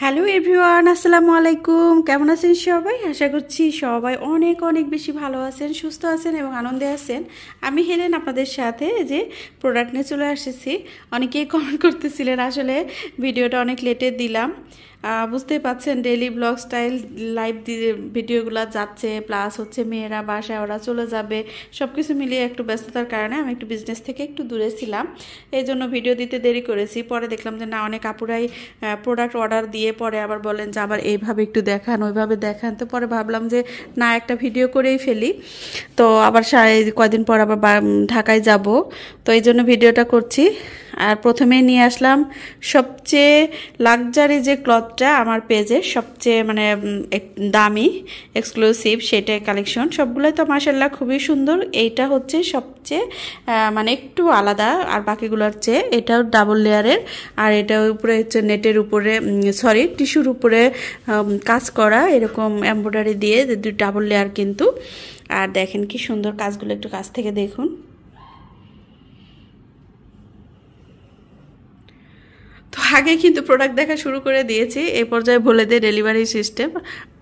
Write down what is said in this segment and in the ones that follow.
Hello everyone, আসসালামু আলাইকুম। কেমন আছেন সবাই? আশা করছি সবাই অনেক অনেক বেশি ভালো আছেন, সুস্থ আছেন এবং আনন্দে আছেন। আমি হেলেন আপনাদের সাথে যে প্রোডাক্ট নিয়ে চলে এসেছি। অনেকেই কমেন্ট করতেছিলেন, আসলে ভিডিওটা অনেক লেটে দিলাম। বুঝতেই পাচ্ছেন ডেইলি ব্লগ স্টাইল লাইভ ভিডিওগুলো যাচ্ছে, প্লাস হচ্ছে মেয়েরা বাসায় ওরা চলে যাবে, সব কিছু মিলিয়ে একটু ব্যস্ততার কারণে আমি একটু বিজনেস থেকে একটু দূরে ছিলাম, এই জন্য ভিডিও দিতে দেরি করেছি। পরে দেখলাম যে না, অনেক আপুরাই প্রোডাক্ট অর্ডার দিয়ে পরে আবার বলেন যে আবার এইভাবে একটু দেখান, ওইভাবে দেখান। তো পরে ভাবলাম যে না, একটা ভিডিও করেই ফেলি। তো আবার কয়দিন পর আবার ঢাকায় যাব, তো এই জন্য ভিডিওটা করছি। আর প্রথমেই নিয়ে আসলাম সবচেয়ে লাক্সারি যে ক্লথটা আমার পেজে সবচেয়ে মানে দামি এক্সক্লুসিভ, সেটাই কালেকশন। সবগুলোই তো মাশাআল্লাহ খুবই সুন্দর। এইটা হচ্ছে সবচেয়ে মানে একটু আলাদা আর বাকিগুলোর চেয়ে। এটাও ডাবল লেয়ারের, আর এটার উপরে হচ্ছে নেটের উপরে টিস্যুর উপরে কাজ করা, এরকম এমব্রয়ডারি দিয়ে ডাবল লেয়ার কিন্তু। আর দেখেন কি সুন্দর কাজগুলো, একটু কাছ থেকে দেখুন। তো আগে কিন্তু প্রোডাক্ট দেখা শুরু করে দিয়েছি, এই পর্যায়ে বলে দেয় ডেলিভারি সিস্টেম।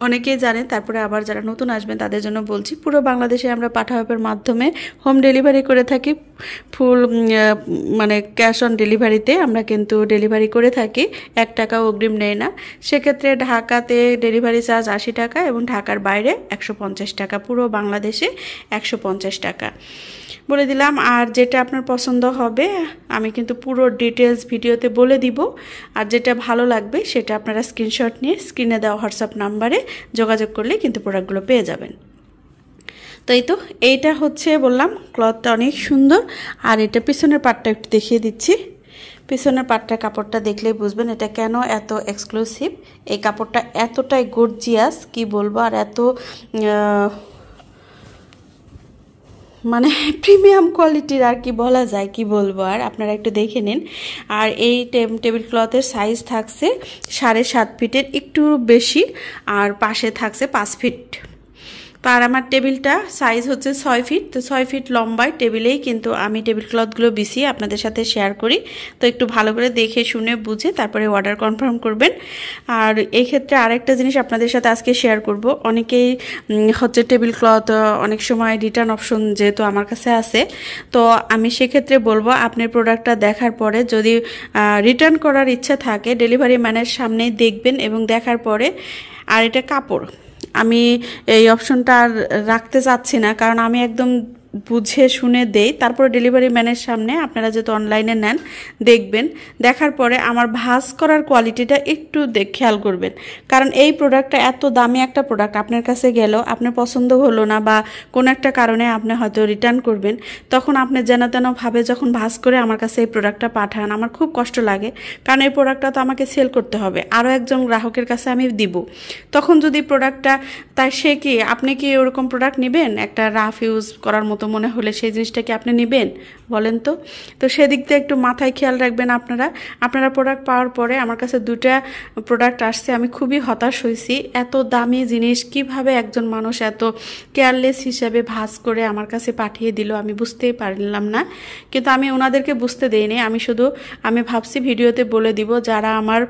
অনেকেই জানেন, তারপরে আবার যারা নতুন আসবেন তাদের জন্য বলছি, পুরো বাংলাদেশে আমরা পাঠাওয়ার মাধ্যমে হোম ডেলিভারি করে থাকি। ফুল মানে ক্যাশ অন ডেলিভারিতে আমরা কিন্তু ডেলিভারি করে থাকি, 1 টাকাও অগ্রিম নেয় না। সেক্ষেত্রে ঢাকাতে ডেলিভারি চার্জ 80 টাকা এবং ঢাকার বাইরে 150 টাকা, পুরো বাংলাদেশে 150 টাকা বলে দিলাম। আর যেটা আপনার পছন্দ হবে আমি কিন্তু পুরো ডিটেলস ভিডিওতে বলে দিব। আর যেটা ভালো লাগবে সেটা আপনারা স্ক্রিনশট নিয়ে স্ক্রিনে দেওয়া হোয়াটসঅ্যাপ নাম্বারে যোগাযোগ করলে কিন্তু প্রোডাক্টগুলো পেয়ে যাবেন। তো এই তো, এইটা হচ্ছে বললাম ক্লথটা অনেক সুন্দর। আর এটা পিছনের পার্টটা একটু দেখিয়ে দিচ্ছি। পিছনের পাটটা কাপড়টা দেখলেই বুঝবেন এটা কেন এত এক্সক্লুসিভ। এই কাপড়টা এতটাই গর্জিয়াস, কি বলবো, আর এত মানে প্রিমিয়াম কোয়ালিটির, আর কি বলা যায়, কি বলবো, আর আপনারা একটু দেখে নিন। আর এই টেবিল ক্লথের সাইজ থাকছে 7.5 ফিটের একটু বেশি, আর পাশে থাকছে 5 ফিট। তো আর আমার টেবিলটা সাইজ হচ্ছে 6 ফিট, তো 6 ফিট লম্বায় টেবিলেই কিন্তু আমি টেবিল ক্লথগুলো বিছিয়ে আপনাদের সাথে শেয়ার করি। তো একটু ভালো করে দেখে শুনে বুঝে তারপরে অর্ডার কনফার্ম করবেন। আর এই ক্ষেত্রে আরেকটা জিনিস আপনাদের সাথে আজকে শেয়ার করব। অনেকেই হচ্ছে টেবিল ক্লথ অনেক সময় রিটার্ন অপশন যেহেতু আমার কাছে আছে, তো আমি সেক্ষেত্রে বলবো আপনার প্রোডাক্টটা দেখার পরে যদি রিটার্ন করার ইচ্ছা থাকে ডেলিভারি ম্যানের সামনেই দেখবেন এবং দেখার পরে। আর এটা কাপড় আমি এই অপশনটা আর রাখতে চাচ্ছি না, কারণ আমি একদম বুঝে শুনে দেই, তারপরে ডেলিভারি ম্যানের সামনে আপনারা যেহেতু অনলাইনে নেন দেখবেন, দেখার পরে আমার ভাঁজ করার কোয়ালিটিটা একটু খেয়াল করবেন। কারণ এই প্রোডাক্টটা এত দামি একটা প্রোডাক্ট, আপনার কাছে গেলেও আপনার পছন্দ হলো না বা কোনো একটা কারণে আপনি হয়তো রিটার্ন করবেন, তখন আপনি যেন তেনভাবে যখন ভাঁজ করে আমার কাছে এই প্রোডাক্টটা পাঠান, আমার খুব কষ্ট লাগে। কারণ এই প্রোডাক্টটা তো আমাকে সেল করতে হবে, আরও একজন গ্রাহকের কাছে আমি দিব। তখন যদি প্রোডাক্টটা তাই সে কি, আপনি কি ওরকম প্রোডাক্ট নেবেন একটা রাফ ইউজ করার মতো মনে হলে, সেই জিনিসটা কি আপনি নেবেন বলেন তো? তো সেদিক দিয়ে একটু মাথায় খেয়াল রাখবেন আপনারা প্রোডাক্ট পাওয়ার পরে। আমার কাছে 2টা প্রোডাক্ট আসছে, আমি খুবই হতাশ হয়েছি। এত দামি জিনিস কিভাবে একজন মানুষ এত কেয়ারলেস হিসেবে ভাঁজ করে আমার কাছে পাঠিয়ে দিল, আমি বুঝতেই পারলাম না। কিন্তু আমি ওনাদেরকে বুঝতে দেইনি, আমি ভাবছি ভিডিওতে বলে দিব। যারা আমার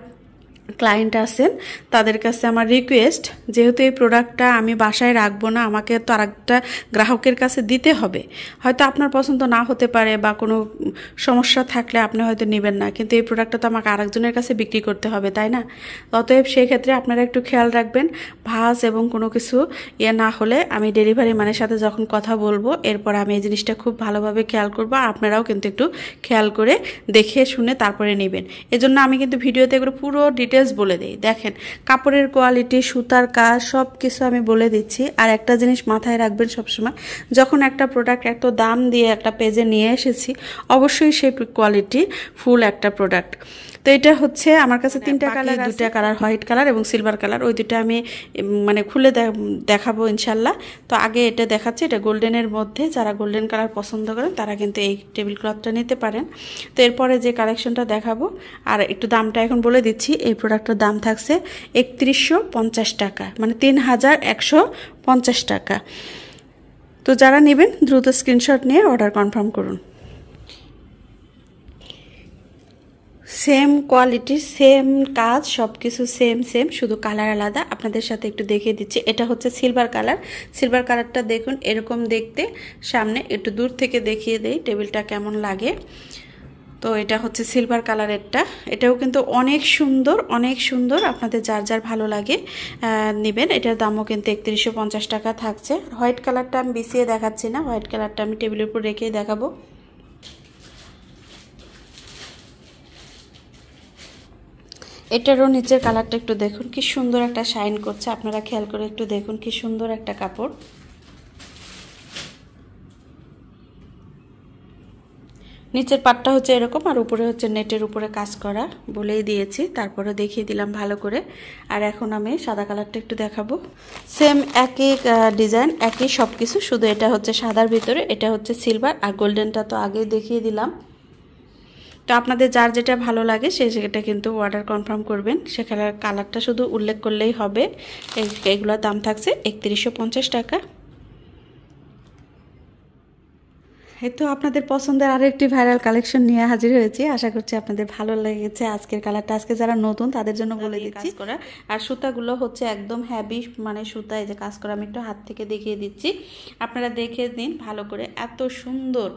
ক্লায়েন্ট আছেন তাদের কাছে আমার রিকোয়েস্ট, যেহেতু এই প্রোডাক্টটা আমি বাসায় রাখবো না, আমাকে তো আরেকটা গ্রাহকের কাছে দিতে হবে। হয়তো আপনার পছন্দ না হতে পারে বা কোনো সমস্যা থাকলে আপনি হয়তো নেবেন না, কিন্তু এই প্রোডাক্টটা তো আমাকে আরেকজনের কাছে বিক্রি করতে হবে, তাই না? অতএব সেই ক্ষেত্রে আপনারা একটু খেয়াল রাখবেন, ভাঁজ এবং কোনো কিছু না হলে আমি ডেলিভারি ম্যানের সাথে যখন কথা বলবো এরপর আমি এই জিনিসটা খুব ভালোভাবে খেয়াল করবো। আপনারাও কিন্তু একটু খেয়াল করে দেখে শুনে তারপরে নেবেন। এজন্য আমি কিন্তু ভিডিওতে এগুলো পুরো ডিটেলস বলে দেই। দেখেন কাপড়ের কোয়ালিটি, সুতার কাজ, সব কিছু আমি বলে দিচ্ছি। আর একটা জিনিস মাথায় রাখবেন সবসময়, যখন একটা প্রোডাক্ট এত দাম দিয়ে একটা পেজে নিয়ে এসেছি, অবশ্যই সেই কোয়ালিটি ফুল একটা প্রোডাক্ট। তো এটা হচ্ছে আমার কাছে 3টা কালার, 2টা কালার হোয়াইট কালার এবং সিলভার কালার, ওই 2টা আমি মানে খুলে দেখাবো ইনশাল্লাহ। তো আগে এটা দেখাচ্ছি, এটা গোল্ডেনের মধ্যে, যারা গোল্ডেন কালার পছন্দ করেন তারা কিন্তু এই টেবিল ক্লথটা নিতে পারেন। তো এরপরে যে কালেকশনটা দেখাবো, আর একটু দামটা এখন বলে দিচ্ছি। এই প্রোডাক্টের দাম থাকছে 3150 টাকা, মানে 3150 টাকা। তো যারা নেবেন দ্রুত স্ক্রিনশট নিয়ে অর্ডার কনফার্ম করুন। সেম কোয়ালিটি, সেম কাজ, সব কিছু সেম সেম, শুধু কালার আলাদা। আপনাদের সাথে একটু দেখিয়ে দিচ্ছি। এটা হচ্ছে সিলভার কালার। সিলভার কালারটা দেখুন এরকম দেখতে। সামনে একটু দূর থেকে দেখিয়ে দেই টেবিলটা কেমন লাগে। তো এটা হচ্ছে সিলভার কালারেরটা। এটাও কিন্তু অনেক সুন্দর, অনেক সুন্দর। আপনাদের যার যার ভালো লাগে নেবেন। এটার দামও কিন্তু 3150 টাকা থাকছে। হোয়াইট কালারটা আমি বিছিয়ে দেখাচ্ছি না, হোয়াইট কালারটা আমি টেবিলের উপর রেখেই দেখাবো। এটারও নিচের কালারটা একটু দেখুন, কি সুন্দর একটা শাইন করছে। আপনারা খেয়াল করে একটু দেখুন, কি সুন্দর একটা কাপড়। নিচের পাটটা হচ্ছে এরকম, আর উপরে হচ্ছে নেটের উপরে কাজ করা, বলেই দিয়েছি, তারপরে দেখিয়ে দিলাম ভালো করে। আর এখন আমি সাদা কালারটা একটু দেখাবো। সেম একই ডিজাইন, একই সব কিছু, শুধু এটা হচ্ছে সাদার ভিতরে, এটা হচ্ছে সিলভার, আর গোল্ডেনটা তো আগেই দেখিয়ে দিলাম। তো আপনাদের যার যেটা ভালো লাগে সেটা কিন্তু অর্ডার কনফার্ম করবেন। সেখানে কালারটা শুধু উল্লেখ করলেই হবে। এগুলোর দাম থাকছে 3150 টাকা। এই তো আপনাদের পছন্দের আরও একটি ভাইরাল কালেকশন নিয়ে হাজির হয়েছি। আশা করছি আপনাদের ভালো লেগেছে আজকের কালারটা। আজকে যারা নতুন তাদের জন্য বলে দিচ্ছি করা। আর সুতাগুলো হচ্ছে একদম হ্যাভি, মানে সুতা, এই যে কাজ করা। আমি একটু হাত থেকে দেখিয়ে দিচ্ছি, আপনারা দেখে নিন ভালো করে। এত সুন্দর,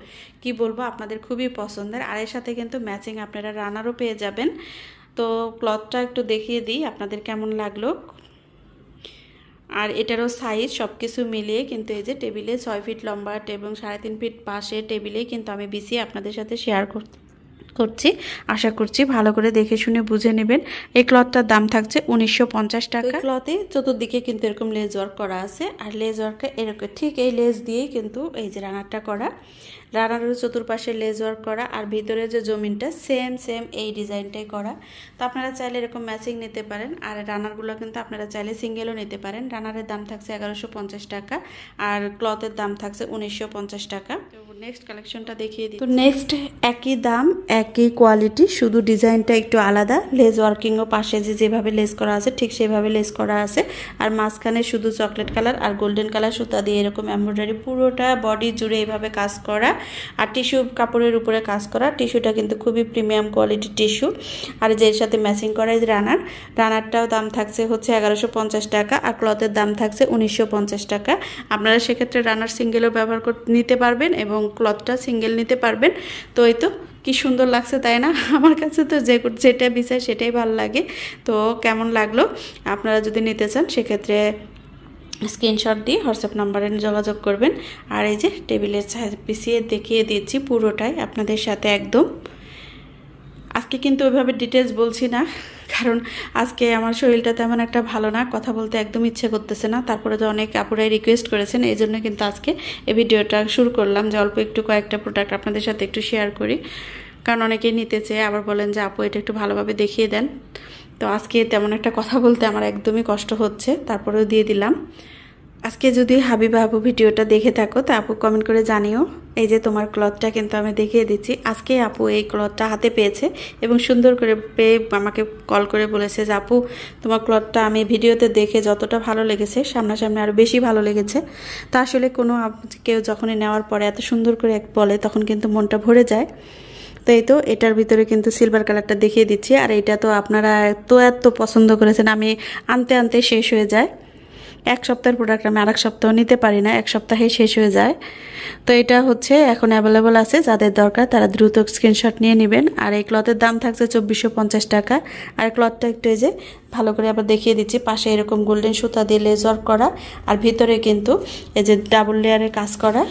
কি বলবো, আপনাদের খুবই পছন্দের। আর এর সাথে কিন্তু ম্যাচিং আপনারা রানারও পেয়ে যাবেন। তো ক্লথটা একটু দেখিয়ে দিই আপনাদের কেমন লাগলো। আর এটারও সাইজ সব কিছু মিলিয়ে কিন্তু এই যে টেবিলে 6 ফিট লম্বা এবং 3.5 ফিট পাশে টেবিলেই কিন্তু আমি বিছিয়ে আপনাদের সাথে শেয়ার করছি। আশা করছি ভালো করে দেখে শুনে বুঝে নেবেন। এই ক্লথটার দাম থাকছে 1950 টাকা। ক্লথে চতুর্দিকে কিন্তু এরকম লেজ ওয়ার্ক করা আছে, আর লেজ ওয়ার্কটা এরকম ঠিক এই লেজ দিয়েই কিন্তু এই যে রানারটা করা। রানারের চতুর্পাশে লেজ ওয়ার্ক করা, আর ভিতরে যে জমিনটা সেম সেম এই ডিজাইনটাই করা। তো আপনারা চাইলে এরকম ম্যাচিং নিতে পারেন। আর রানারগুলো কিন্তু আপনারা চাইলে সিঙ্গেলও নিতে পারেন। রানারের দাম থাকছে 1150 টাকা, আর ক্লথের দাম থাকছে 1950 টাকা। নেক্সট কালেকশনটা দেখিয়ে দিই। তো নেক্সট একই দাম, একই কোয়ালিটি, শুধু ডিজাইনটা একটু আলাদা। লেস ওয়ার্কিংও পাশে যেভাবে লেস করা আছে ঠিক সেভাবে লেস করা আছে। আর মাঝখানে শুধু চকলেট কালার আর গোল্ডেন কালার সুতা দিয়ে এরকম এমব্রয়ডারি, পুরোটা বডি জুড়ে এইভাবে কাজ করা। আর টিস্যু কাপড়ের উপরে কাজ করা। টিস্যুটা কিন্তু খুবই প্রিমিয়াম কোয়ালিটির টিস্যু। আর যে এর সাথে ম্যাচিং করা এই রানারটাও দাম থাকছে হচ্ছে 1150 টাকা, আর ক্লথের দাম থাকছে 1950 টাকা। আপনারা সেক্ষেত্রে রানার সিঙ্গেলও ব্যবহার নিতে পারবেন এবং ক্লথটা সিঙ্গেল নিতে পারবেন। তো এই তো কি সুন্দর লাগছে, তাই না? আমার কাছে তো যেটা বিষয় সেটাই ভালো লাগে। তো কেমন লাগলো, আপনারা যদি নিতে চান সেক্ষেত্রে স্ক্রিনশট দিয়ে হোয়াটসঅ্যাপ নাম্বারে যোগাযোগ করবেন। আর এই যে টেবিলের পিছিয়ে দেখিয়ে দিচ্ছি পুরোটাই আপনাদের সাথে একদম। আজকে কিন্তু ওইভাবে ডিটেলস বলছি না, কারণ আজকে আমার শরীরটা তেমন একটা ভালো না, কথা বলতে একদম ইচ্ছে করতেছে না। তারপরে যে অনেক আপুরাই রিকোয়েস্ট করেছেন, এই জন্য কিন্তু আজকে এই ভিডিওটা শুরু করলাম যে অল্প একটু কয়েকটা প্রোডাক্ট আপনাদের সাথে একটু শেয়ার করি। কারণ অনেকেই নিতে চেয়ে আবার বলেন যে আপু এটা একটু ভালোভাবে দেখিয়ে দেন। তো আজকে তেমন একটা কথা বলতে আমার একদমই কষ্ট হচ্ছে, তারপরেও দিয়ে দিলাম। আজকে যদি হাবিবা আপু ভিডিওটা দেখে থাকো তা আপু কমেন্ট করে জানিও। এই যে তোমার ক্লথটা কিন্তু আমি দেখিয়ে দিচ্ছি। আজকে আপু এই ক্লথটা হাতে পেয়েছে এবং সুন্দর করে পেয়ে আমাকে কল করে বলেছে যে আপু তোমার ক্লথটা আমি ভিডিওতে দেখে যতটা ভালো লেগেছে সামনাসামনি আরও বেশি ভালো লেগেছে। তা আসলে কোনো কেউ যখনই নেওয়ার পরে এত সুন্দর করে বলে তখন কিন্তু মনটা ভরে যায়। তো এই তো এটার ভিতরে কিন্তু সিলভার কালারটা দেখিয়ে দিচ্ছি। আর এটা তো আপনারা এত পছন্দ করেছেন, আমি আনতে আনতে শেষ হয়ে যায়। এক সপ্তাহের প্রোডাক্ট আমি আরেক সপ্তাহ নিতে পারি না, এক সপ্তাহে শেষ হয়ে যায়। তো এটা হচ্ছে এখন অ্যাভেলেবল আছে, যাদের দরকার তারা দ্রুত স্ক্রিনশট নিয়ে নেবেন। আর এই ক্লথের দাম থাকছে 2450 টাকা। আর ক্লথটা একটু এই যে ভালো করে আবার দেখিয়ে দিচ্ছি, পাশে এরকম গোল্ডেন সুতা দিয়ে লেস ওয়ার্ক করা, আর ভিতরে কিন্তু এই যে ডাবল লেয়ারের কাজ করা।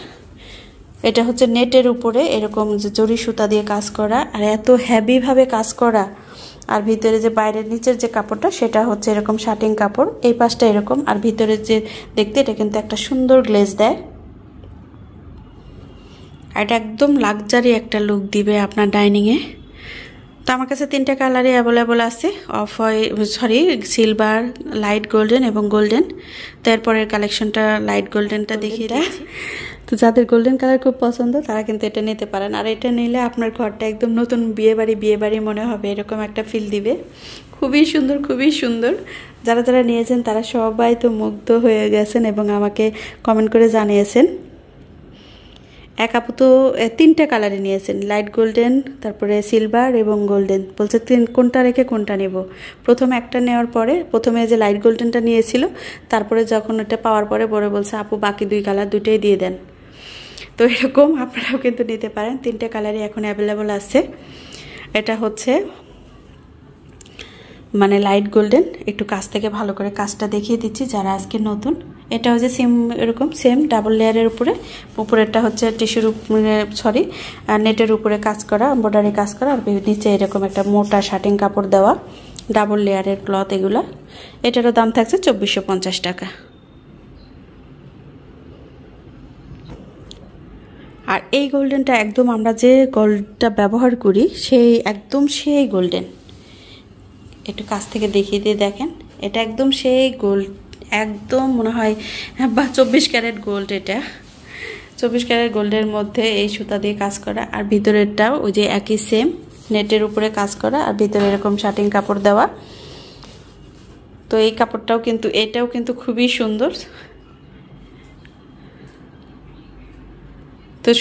এটা হচ্ছে নেটের উপরে এরকম যে জরি সুতা দিয়ে কাজ করা, আর এত হেভিভাবে কাজ করা। আর ভিতরে যে বাইরের নিচের যে কাপড়টা সেটা হচ্ছে এরকম শার্টিং কাপড়, এই পাশটা এরকম। আর ভিতরে যে দেখতে এটা কিন্তু একটা সুন্দর গ্লেজ দেয়, আর এটা একদম লাক্সারি একটা লুক দিবে আপনার ডাইনিংয়ে। তো আমার কাছে 3টা কালারই অ্যাভেলেবল আছে, সিলভার, লাইট গোল্ডেন এবং গোল্ডেন। তারপরের কালেকশনটা লাইট গোল্ডেনটা দেখিয়ে দিচ্ছি। তো যাদের গোল্ডেন কালার খুব পছন্দ তারা কিন্তু এটা নিতে পারেন। আর এটা নিলে আপনার ঘরটা একদম নতুন বিয়েবাড়ি মনে হবে, এরকম একটা ফিল দিবে। খুবই সুন্দর, খুবই সুন্দর। যারা যারা নিয়েছেন তারা সবাই তো মুগ্ধ হয়ে গেছেন এবং আমাকে কমেন্ট করে জানিয়েছেন। এক আপু তো 3টা কালারে নিয়েছেন, লাইট গোল্ডেন, তারপরে সিলভার এবং গোল্ডেন। বলছে কোনটা রেখে কোনটা নেব। প্রথমে একটা নেওয়ার পরে প্রথমে যে লাইট গোল্ডেনটা নিয়েছিল, তারপরে যখন ওটা পাওয়ার পরে বলছে আপু বাকি 2 কালার দুটোই দিয়ে দেন। তো এরকম আপনারাও কিন্তু নিতে পারেন, 3টে কালারই এখন অ্যাভেলেবল আছে। এটা হচ্ছে মানে লাইট গোল্ডেন। একটু কাছ থেকে ভালো করে কাজটা দেখিয়ে দিচ্ছি যারা আজকে নতুন। এটা হচ্ছে সেম এরকম সেম ডাবল লেয়ারের উপরেরটা হচ্ছে টিস্যুর উপরে নেটের উপরে কাজ করা, এমব্রয়ডারি কাজ করা, আর নিচে এরকম একটা মোটা শার্টিং কাপড় দেওয়া, ডাবল লেয়ারের ক্লথ এগুলা। এটারও দাম থাকছে 2450 টাকা। আর এই গোল্ডেনটা একদম আমরা যে গোল্ডটা ব্যবহার করি সেই গোল্ডেন। একটু কাছ থেকে দেখিয়ে দিয়ে দেখেন, এটা একদম সেই গোল্ড, একদম মনে হয় বা 24 ক্যারেট গোল্ড। এটা 24 ক্যারেট গোল্ডের মধ্যে এই সুতা দিয়ে কাজ করা, আর ভিতরেরটাও ওই যে একই সেম নেটের উপরে কাজ করা, আর ভিতরে এরকম শার্টিং কাপড় দেওয়া। তো এই কাপড়টাও কিন্তু এটাও কিন্তু খুবই সুন্দর। তো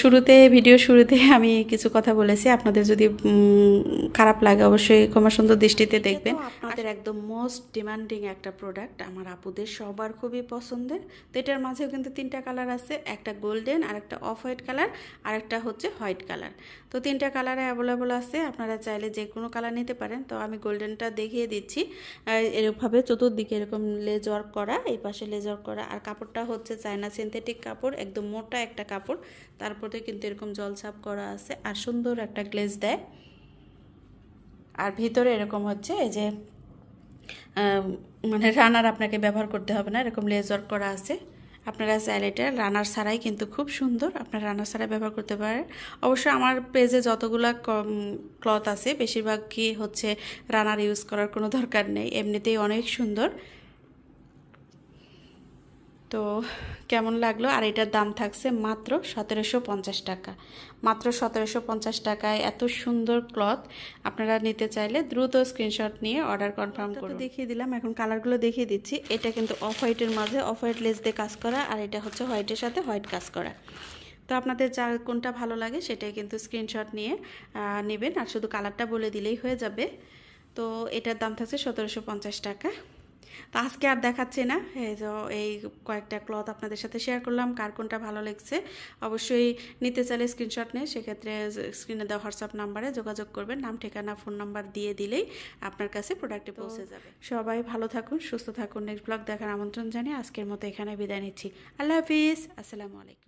ভিডিও শুরুতে আমি কিছু কথা বলেছি, আপনাদের যদি খারাপ লাগে অবশ্যই ক্ষমা সুন্দর দৃষ্টিতে দেখবেন। আপনাদের একদম মোস্ট ডিমান্ডিং একটা প্রোডাক্ট, আমার আপুদের সবার খুবই পছন্দের। তো এটার মাঝেও কিন্তু 3টা কালার আছে, একটা গোল্ডেন, আর একটা অফ হোয়াইট কালার, আর একটা হচ্ছে হোয়াইট কালার। তো 3টা কালারে অ্যাভেলেবল আছে, আপনারা চাইলে যে কোনো কালার নিতে পারেন। তো আমি গোল্ডেনটা দেখিয়ে দিচ্ছি। এরকমভাবে চতুর্দিকে এরকম লেজ ওয়ার্ক করা, এই পাশে লেজ ওয়ার্ক করা, আর কাপড়টা হচ্ছে চায়না সিনথেটিক কাপড়, একদম মোটা একটা কাপড়। তারপরে কিন্তু এরকম জলছাপ করা আছে, আর সুন্দর একটা গ্লেজ দেয়। আর ভিতরে এরকম হচ্ছে এই যে মানে রানার আপনাকে ব্যবহার করতে হবে না, এরকম লেজ ওয়ার্ক করা আছে। আপনারা চাইলে এটা রানার ছাড়াই কিন্তু খুব সুন্দর, আপনারা রানার ছাড়াই ব্যবহার করতে পারেন। অবশ্য আমার পেজে যতগুলা ক্লথ আছে বেশিরভাগ কি হচ্ছে রানার ইউজ করার কোনো দরকার নেই, এমনিতেই অনেক সুন্দর। তো কেমন লাগলো? আর এটার দাম থাকছে মাত্র 1750 টাকা। মাত্র 1750 টাকায় এত সুন্দর ক্লথ। আপনারা নিতে চাইলে দ্রুত স্ক্রিনশট নিয়ে অর্ডার কনফার্ম করুন। দেখিয়ে দিলাম, এখন কালারগুলো দেখিয়ে দিচ্ছি। এটা কিন্তু অফ হোয়াইটের মাঝে অফ হোয়াইট লেস দিয়ে কাজ করা, আর এটা হচ্ছে হোয়াইটের সাথে হোয়াইট কাজ করা। তো আপনাদের যা কোনটা ভালো লাগে সেটাই কিন্তু স্ক্রিনশট নিয়ে নেবেন, আর শুধু কালারটা বলে দিলেই হয়ে যাবে। তো এটার দাম থাকছে 1750 টাকা। তো আজকে আর দেখাচ্ছি না, এই কয়েকটা ক্লথ আপনাদের সাথে শেয়ার করলাম। কার কোনটা ভালো লাগছে অবশ্যই নিতে চাইলে স্ক্রিনশট নিয়ে সেক্ষেত্রে স্ক্রিনে দেওয়া হোয়াটসঅ্যাপ নাম্বারে যোগাযোগ করবেন। নাম, ঠিকানা, ফোন নাম্বার দিয়ে দিলেই আপনার কাছে প্রোডাক্টটি পৌঁছে যাবে। সবাই ভালো থাকুন, সুস্থ থাকুন। নেক্সট ব্লগ দেখার আমন্ত্রণ জানিয়ে আজকের মতো এখানে বিদায় নিচ্ছি। আল্লাহ হাফিজ, আসসালামু আলাইকুম।